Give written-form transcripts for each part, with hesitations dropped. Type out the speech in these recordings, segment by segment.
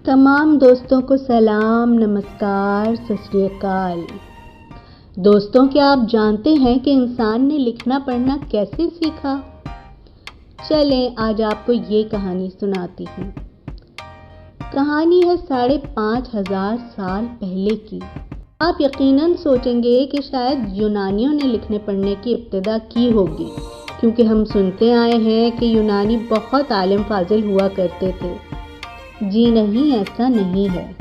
तमाम दोस्तों को सलाम, नमस्कार, सत श्री अकाल। दोस्तों, क्या आप जानते हैं कि इंसान ने लिखना पढ़ना कैसे सीखा? चलें आज आपको ये कहानी सुनाती हूँ। कहानी है 5,500 साल पहले की। आप यकीनन सोचेंगे कि शायद यूनानियों ने लिखने पढ़ने की इब्तिदा की होगी, क्योंकि हम सुनते आए हैं कि यूनानी बहुत आलिम फाजिल हुआ करते थे। जी नहीं, ऐसा नहीं है।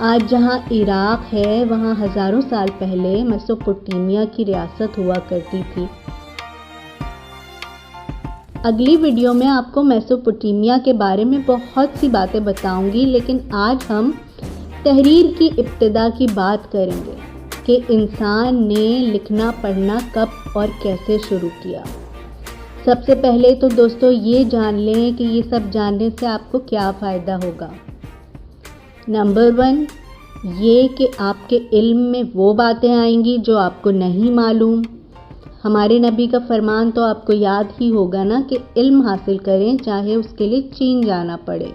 आज जहाँ इराक है, वहाँ हज़ारों साल पहले मेसोपोटामिया की रियासत हुआ करती थी। अगली वीडियो में आपको मेसोपोटामिया के बारे में बहुत सी बातें बताऊंगी, लेकिन आज हम तहरीर की इब्तिदा की बात करेंगे कि इंसान ने लिखना पढ़ना कब और कैसे शुरू किया। सबसे पहले तो दोस्तों ये जान लें कि ये सब जानने से आपको क्या फ़ायदा होगा। नंबर 1, ये कि आपके इल्म में वो बातें आएंगी जो आपको नहीं मालूम। हमारे नबी का फरमान तो आपको याद ही होगा ना कि इल्म हासिल करें, चाहे उसके लिए चीन जाना पड़े।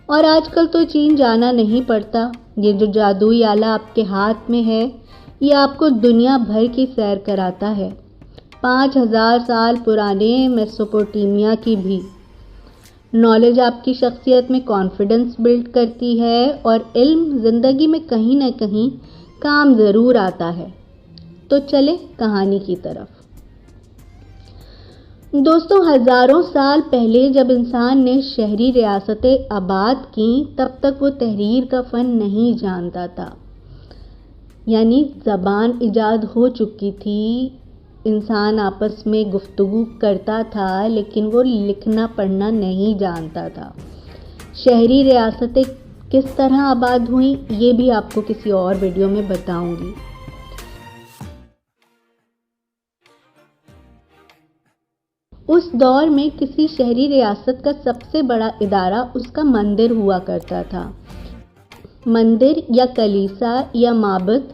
और आजकल तो चीन जाना नहीं पड़ता। ये जो जादुई आला आपके हाथ में है, ये आपको दुनिया भर की सैर कराता है। 5,000 साल पुराने मेसोपोटामिया की भी नॉलेज आपकी शख्सियत में कॉन्फिडेंस बिल्ड करती है, और इल्म ज़िंदगी में कहीं ना कहीं काम ज़रूर आता है। तो चले कहानी की तरफ। दोस्तों, हज़ारों साल पहले जब इंसान ने शहरी रियासतें आबाद की, तब तक वो तहरीर का फ़न नहीं जानता था। यानी ज़बान इजाद हो चुकी थी, इंसान आपस में गुफ्तगू करता था, लेकिन वो लिखना पढ़ना नहीं जानता था। शहरी रियासतें किस तरह आबाद हुई, ये भी आपको किसी और वीडियो में बताऊंगी। उस दौर में किसी शहरी रियासत का सबसे बड़ा इदारा उसका मंदिर हुआ करता था। मंदिर या कलीसा या माबद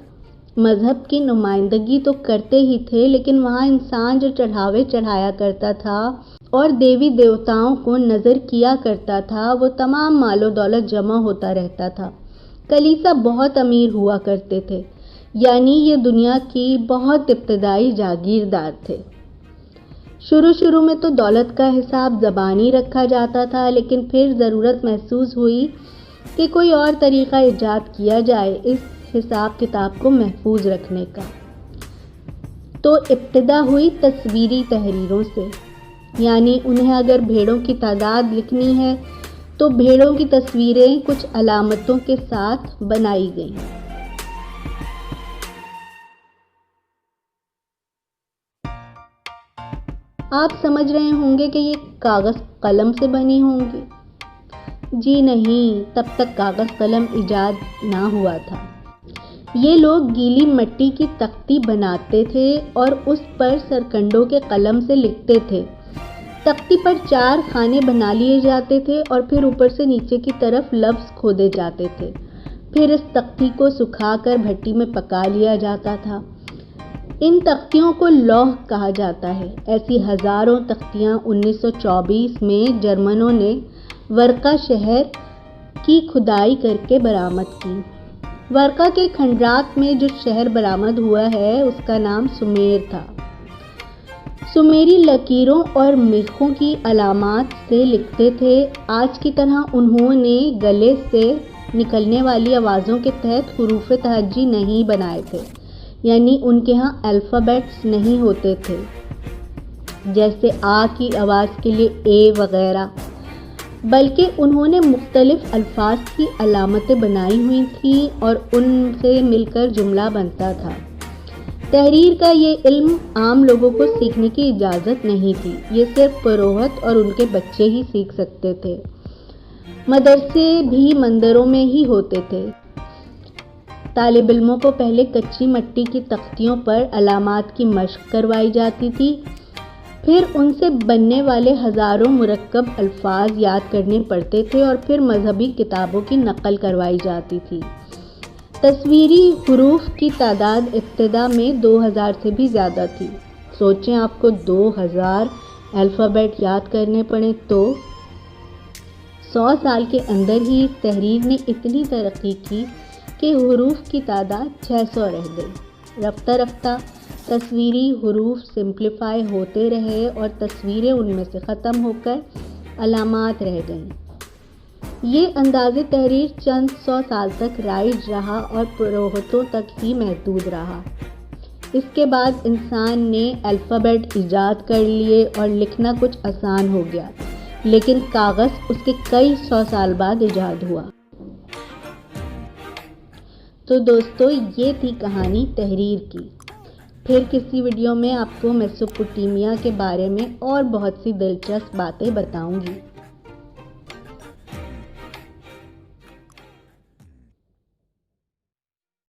मज़हब की नुमाइंदगी तो करते ही थे, लेकिन वहाँ इंसान जो चढ़ावे चढ़ाया करता था और देवी देवताओं को नज़र किया करता था, वो तमाम मालो दौलत जमा होता रहता था। कलीसा बहुत अमीर हुआ करते थे, यानी ये दुनिया की बहुत इब्तदाई जागीरदार थे। शुरू में तो दौलत का हिसाब ज़बानी रखा जाता था, लेकिन फिर ज़रूरत महसूस हुई कि कोई और तरीक़ा ईजाद किया जाए इस हिसाब किताब को महफूज रखने का। तो इब्तिदा हुई तस्वीरी तहरीरों से, यानी उन्हें अगर भेड़ों की तादाद लिखनी है तो भेड़ों की तस्वीरें कुछ अलामतों के साथ बनाई गई। आप समझ रहे होंगे कि ये कागज़ कलम से बनी होंगी। जी नहीं, तब तक कागज़ कलम इजाद ना हुआ था। ये लोग गीली मिट्टी की तख्ती बनाते थे और उस पर सरकंडों के कलम से लिखते थे। तख्ती पर 4 खाने बना लिए जाते थे और फिर ऊपर से नीचे की तरफ लफ्ज़ खोदे जाते थे। फिर इस तख्ती को सुखाकर भट्टी में पका लिया जाता था। इन तख्तियों को लौह कहा जाता है। ऐसी हज़ारों तख्तियाँ 1924 में जर्मनों ने वर्का शहर की खुदाई करके बरामद की। वर्का के खंडरात में जो शहर बरामद हुआ है, उसका नाम सुमेर था। सुमेरी लकीरों और मेखों की अलामात से लिखते थे। आज की तरह उन्होंने गले से निकलने वाली आवाज़ों के तहत हुरूफ तहज्जी नहीं बनाए थे, यानी उनके यहाँ अल्फ़ाबेट्स नहीं होते थे, जैसे आ की आवाज़ के लिए ए वगैरह, बल्कि उन्होंने मुख्तलिफ अल्फाज की अलामतें बनाई हुई थी और उनसे मिलकर जुमला बनता था। तहरीर का ये इल्म आम लोगों को सीखने की इजाज़त नहीं थी। ये सिर्फ पुरोहित और उनके बच्चे ही सीख सकते थे। मदरसे भी मंदिरों में ही होते थे। तालिब इल्मों को पहले कच्ची मिट्टी की तख्तियों पर अलामात की मशक करवाई जाती थी, फिर उनसे बनने वाले हज़ारों मुरक्कब अल्फाज याद करने पड़ते थे और फिर मजहबी किताबों की नकल करवाई जाती थी। तस्वीरी हुरूफ की तादाद इब्तिदा में 2000 से भी ज़्यादा थी। सोचें, आपको 2000 अल्फ़ाबेट याद करने पड़े तो 100 سال کے اندر ہی اس تحریر نے اتنی ترقی کی کہ حروف کی تعداد 600 رہ گئی۔ رفتہ رفتہ تصویری حروف سمپلیفائی ہوتے رہے اور تصویریں ان میں سے ختم ہو کر علامات رہ گئیں۔ یہ انداز تحریر چند 100 سال تک رائج رہا اور پروہتوں تک ہی محدود رہا۔ اس کے بعد انسان نے الفابیٹ ایجاد کر لیے اور لکھنا کچھ آسان ہو گیا، لیکن کاغذ اس کے کئی 100 سال بعد ایجاد ہوا۔ تو دوستو، یہ تھی کہانی تحریر کی۔ پھر کسی ویڈیو میں آپ کو میسوپوٹیمیا کے بارے میں اور بہت سی دلچسپ باتیں بتاؤں گی۔